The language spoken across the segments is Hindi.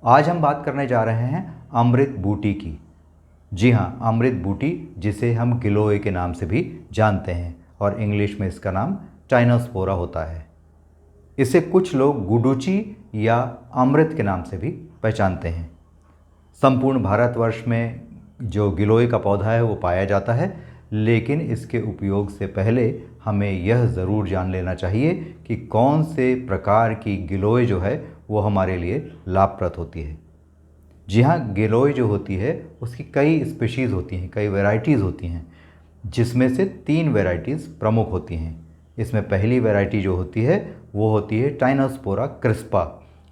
आज हम बात करने जा रहे हैं अमृत बूटी की। जी हाँ, अमृत बूटी, जिसे हम गिलोय के नाम से भी जानते हैं और इंग्लिश में इसका नाम टाइनोस्पोरा होता है। इसे कुछ लोग गुडुचि या अमृत के नाम से भी पहचानते हैं। संपूर्ण भारतवर्ष में जो गिलोय का पौधा है वो पाया जाता है, लेकिन इसके उपयोग से पहले हमें यह ज़रूर जान लेना चाहिए कि कौन से प्रकार की गिलोय जो है वो हमारे लिए लाभप्रद होती है। जी हाँ, गिलोय जो होती है उसकी कई स्पीशीज़ होती हैं, कई वैरायटीज़ होती हैं, जिसमें से 3 वैरायटीज़ प्रमुख होती हैं। इसमें पहली वैरायटी जो होती है वो होती है टाइनोस्पोरा क्रिस्पा।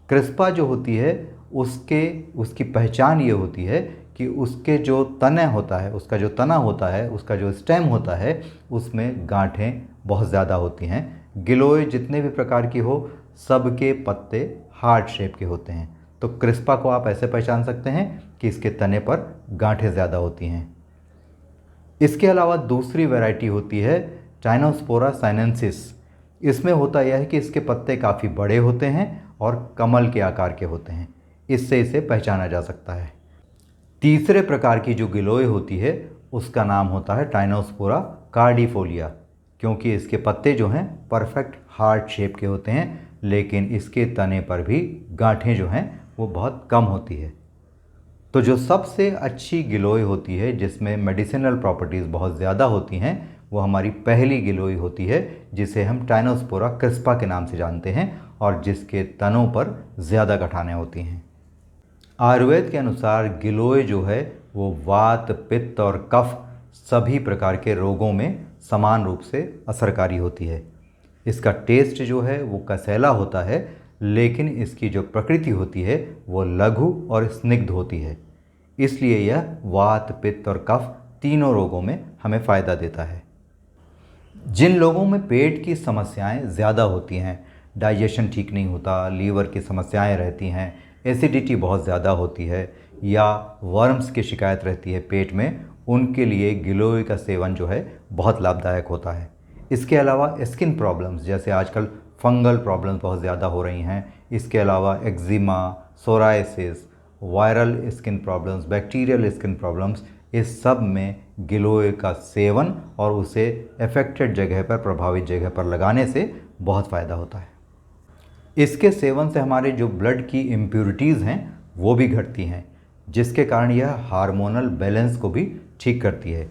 क्रिस्पा जो होती है उसकी पहचान ये होती है कि उसके जो तने होता है, उसका जो तना होता है, उसका जो स्टेम होता है, उसमें गांठें बहुत ज़्यादा होती हैं। गिलोय जितने भी प्रकार की हो, सबके पत्ते हार्ट शेप के होते हैं। तो क्रिस्पा को आप ऐसे पहचान सकते हैं कि इसके तने पर गांठें ज़्यादा होती हैं। इसके अलावा दूसरी वैरायटी होती है टाइनोस्पोरा साइनेंसिस। इसमें होता यह है कि इसके पत्ते काफ़ी बड़े होते हैं और कमल के आकार के होते हैं। इससे इसे पहचाना जा सकता है। तीसरे प्रकार की जो गिलोय होती है उसका नाम होता है टाइनोस्पोरा कार्डिफोलिया, क्योंकि इसके पत्ते जो हैं परफेक्ट हार्ट शेप के होते हैं, लेकिन इसके तने पर भी गांठें जो हैं वो बहुत कम होती है। तो जो सबसे अच्छी गिलोय होती है, जिसमें मेडिसिनल प्रॉपर्टीज़ बहुत ज़्यादा होती हैं, वो हमारी पहली गिलोय होती है, जिसे हम टाइनोस्पोरा क्रिस्पा के नाम से जानते हैं और जिसके तनों पर ज़्यादा गठानें होती हैं। आयुर्वेद के अनुसार गिलोय जो है वो वात, पित्त और कफ सभी प्रकार के रोगों में समान रूप से असरकारी होती है। इसका टेस्ट जो है वो कसैला होता है, लेकिन इसकी जो प्रकृति होती है वो लघु और स्निग्ध होती है। इसलिए यह वात, पित्त और कफ तीनों रोगों में हमें फ़ायदा देता है। जिन लोगों में पेट की समस्याएं ज़्यादा होती हैं, डाइजेशन ठीक नहीं होता, लीवर की समस्याएं रहती हैं, एसिडिटी बहुत ज़्यादा होती है या वर्म्स की शिकायत रहती है पेट में, उनके लिए गिलोय का सेवन जो है बहुत लाभदायक होता है। इसके अलावा स्किन प्रॉब्लम्स, जैसे आजकल फंगल प्रॉब्लम्स बहुत ज़्यादा हो रही हैं, इसके अलावा eczema, psoriasis, viral skin problems, bacterial skin problems, इस सब में गिलोय का सेवन और उसे अफेक्टेड जगह पर, प्रभावित जगह पर लगाने से बहुत फ़ायदा होता है। इसके सेवन से हमारे जो ब्लड की इम्प्योरिटीज़ हैं वो भी घटती हैं, जिसके कारण यह हार्मोनल बैलेंस को भी ठीक करती है।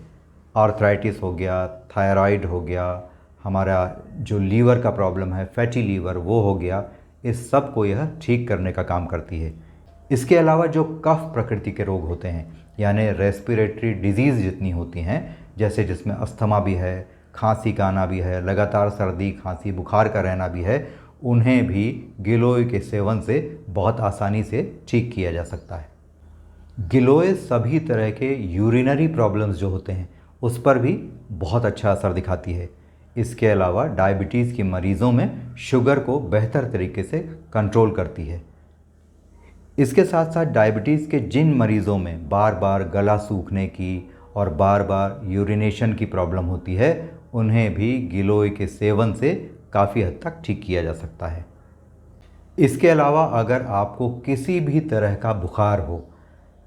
आर्थराइटिस हो गया, थायराइड हो गया, हमारा जो लीवर का प्रॉब्लम है, फैटी लीवर, वो हो गया, इस सब को यह ठीक करने का काम करती है। इसके अलावा जो कफ प्रकृति के रोग होते हैं, यानी रेस्पिरेटरी डिजीज़ जितनी होती हैं, जैसे जिसमें अस्थमा भी है, खांसी का आना भी है, लगातार सर्दी, खांसी, बुखार का रहना भी है, उन्हें भी गिलोय के सेवन से बहुत आसानी से ठीक किया जा सकता है। गिलोय सभी तरह के यूरिनरी प्रॉब्लम्स जो होते हैं उस पर भी बहुत अच्छा असर दिखाती है। इसके अलावा डायबिटीज़ के मरीज़ों में शुगर को बेहतर तरीके से कंट्रोल करती है। इसके साथ साथ डायबिटीज़ के जिन मरीज़ों में बार बार गला सूखने की और बार बार यूरिनेशन की प्रॉब्लम होती है, उन्हें भी गिलोय के सेवन से काफ़ी हद तक ठीक किया जा सकता है। इसके अलावा अगर आपको किसी भी तरह का बुखार हो,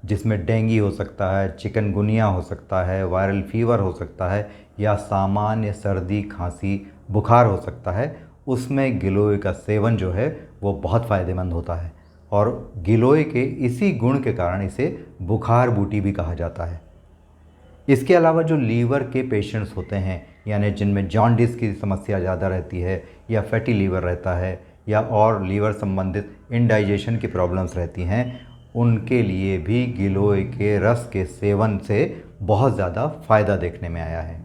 जिसमें डेंगू हो सकता है, चिकनगुनिया हो सकता है, वायरल फीवर हो सकता है या सामान्य सर्दी, खांसी, बुखार हो सकता है, उसमें गिलोय का सेवन जो है वो बहुत फ़ायदेमंद होता है। और गिलोय के इसी गुण के कारण इसे बुखार बूटी भी कहा जाता है। इसके अलावा जो लीवर के पेशेंट्स होते हैं, यानी जिनमें जॉन्डिस की समस्या ज़्यादा रहती है या फैटी लीवर रहता है या और लीवर संबंधित इंडाइजेशन की प्रॉब्लम्स रहती हैं, उनके लिए भी गिलोय के रस के सेवन से बहुत ज़्यादा फ़ायदा देखने में आया है।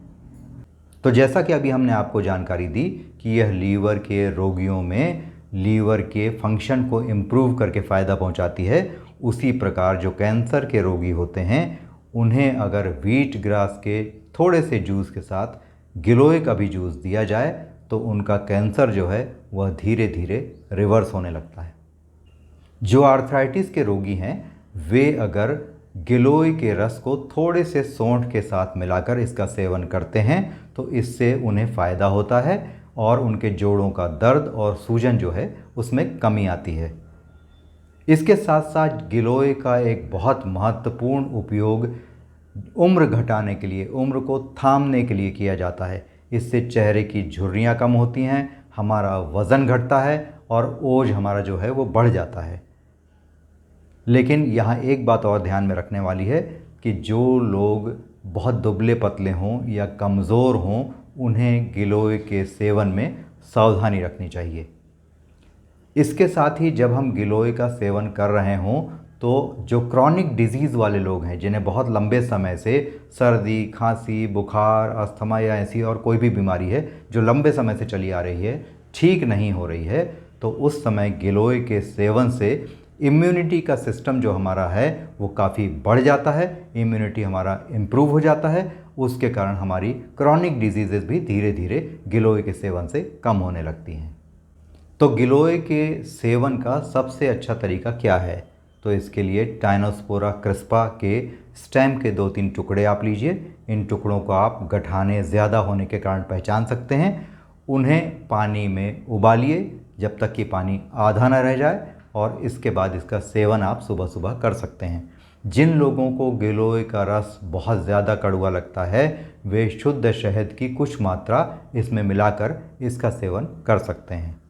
तो जैसा कि अभी हमने आपको जानकारी दी कि यह लीवर के रोगियों में लीवर के फंक्शन को इम्प्रूव करके फ़ायदा पहुंचाती है, उसी प्रकार जो कैंसर के रोगी होते हैं उन्हें अगर व्हीट ग्रास के थोड़े से जूस के साथ गिलोय का भी जूस दिया जाए तो उनका कैंसर जो है वह धीरे धीरे रिवर्स होने लगता है। जो आर्थराइटिस के रोगी हैं वे अगर गिलोय के रस को थोड़े से सौंठ के साथ मिलाकर इसका सेवन करते हैं तो इससे उन्हें फ़ायदा होता है और उनके जोड़ों का दर्द और सूजन जो है उसमें कमी आती है। इसके साथ साथ गिलोय का एक बहुत महत्वपूर्ण उपयोग उम्र घटाने के लिए, उम्र को थामने के लिए किया जाता है। इससे चेहरे की झुर्रियाँ कम होती हैं, हमारा वज़न घटता है और ओज हमारा जो है वो बढ़ जाता है। लेकिन यहाँ एक बात और ध्यान में रखने वाली है कि जो लोग बहुत दुबले पतले हों या कमज़ोर हों, उन्हें गिलोय के सेवन में सावधानी रखनी चाहिए। इसके साथ ही जब हम गिलोय का सेवन कर रहे हों तो जो क्रॉनिक डिजीज़ वाले लोग हैं, जिन्हें बहुत लंबे समय से सर्दी, खांसी, बुखार, अस्थमा या ऐसी और कोई भी बीमारी है जो लंबे समय से चली आ रही है, ठीक नहीं हो रही है, तो उस समय गिलोय के सेवन से इम्यूनिटी का सिस्टम जो हमारा है वो काफ़ी बढ़ जाता है, इम्यूनिटी हमारा इम्प्रूव हो जाता है। उसके कारण हमारी क्रॉनिक डिजीज़ेस भी धीरे धीरे गिलोय के सेवन से कम होने लगती हैं। तो गिलोय के सेवन का सबसे अच्छा तरीका क्या है? तो इसके लिए टाइनोस्पोरा क्रिस्पा के स्टेम के 2-3 टुकड़े आप लीजिए। इन टुकड़ों को आप गठाने ज़्यादा होने के कारण पहचान सकते हैं। उन्हें पानी में उबालिए जब तक कि पानी आधा न रह जाए, और इसके बाद इसका सेवन आप सुबह सुबह कर सकते हैं। जिन लोगों को गिलोय का रस बहुत ज़्यादा कड़वा लगता है, वे शुद्ध शहद की कुछ मात्रा इसमें मिलाकर इसका सेवन कर सकते हैं।